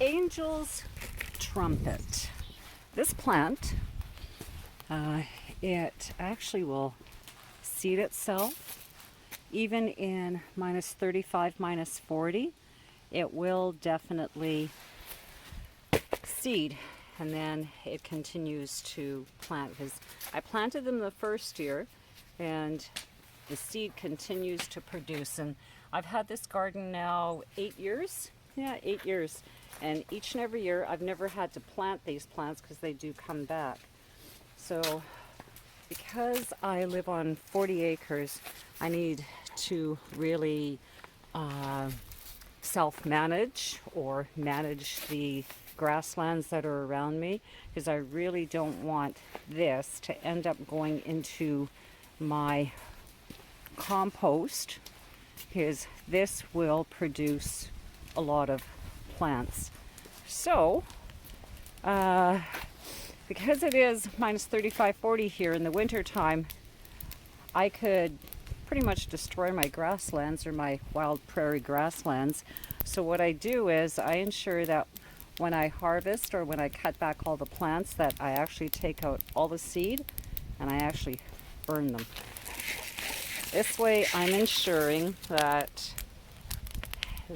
Angel's Trumpet. This plant, it actually will seed itself even in minus 35, minus 40. It will definitely seed, and then it continues to plant. Because I planted them the first year, and the seed continues to produce. And I've had this garden now 8 years. Yeah, 8 years. And each and every year, I've never had to plant these plants because they do come back. So because I live on 40 acres, I need to really self-manage or manage the grasslands that are around me, because I really don't want this to end up going into my compost, because this will produce a lot of plants. So because it is minus 35, 40 here in the winter time, I could pretty much destroy my grasslands or my wild prairie grasslands. So what I do is I ensure that when I harvest or when I cut back all the plants, that I actually take out all the seed and I actually burn them. This way I'm ensuring that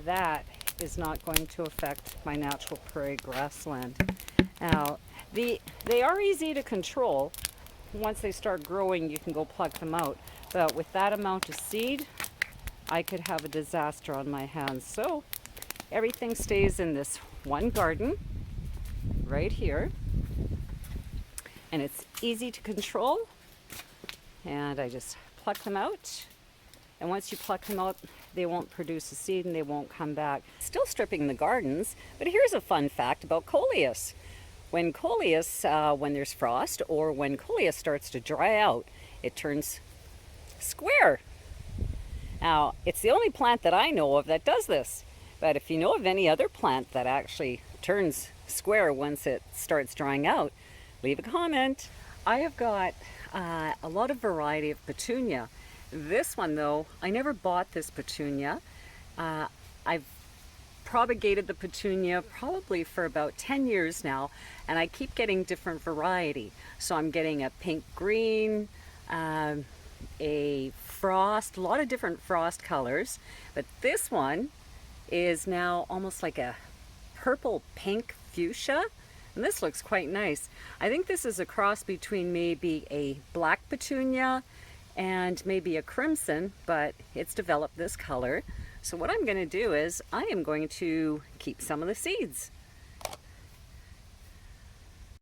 that is not going to affect my natural prairie grassland. Now, they are easy to control. Once they start growing, you can go pluck them out. But with that amount of seed, I could have a disaster on my hands. So everything stays in this one garden right here. And it's easy to control. And I just pluck them out. And once you pluck them out, they won't produce a seed and they won't come back. Still stripping the gardens, but here's a fun fact about coleus. When coleus, when there's frost or when coleus starts to dry out, it turns square. Now, it's the only plant that I know of that does this. But if you know of any other plant that actually turns square once it starts drying out, leave a comment. I have got a lot of variety of petunia. This one though, I never bought this petunia. I've propagated the petunia probably for about 10 years now, and I keep getting different variety. So I'm getting a pink green, a frost, a lot of different frost colors. But this one is now almost like a purple pink fuchsia. And this looks quite nice. I think this is a cross between maybe a black petunia and maybe a crimson, but it's developed this color. So what I'm going to do is I am going to keep some of the seeds.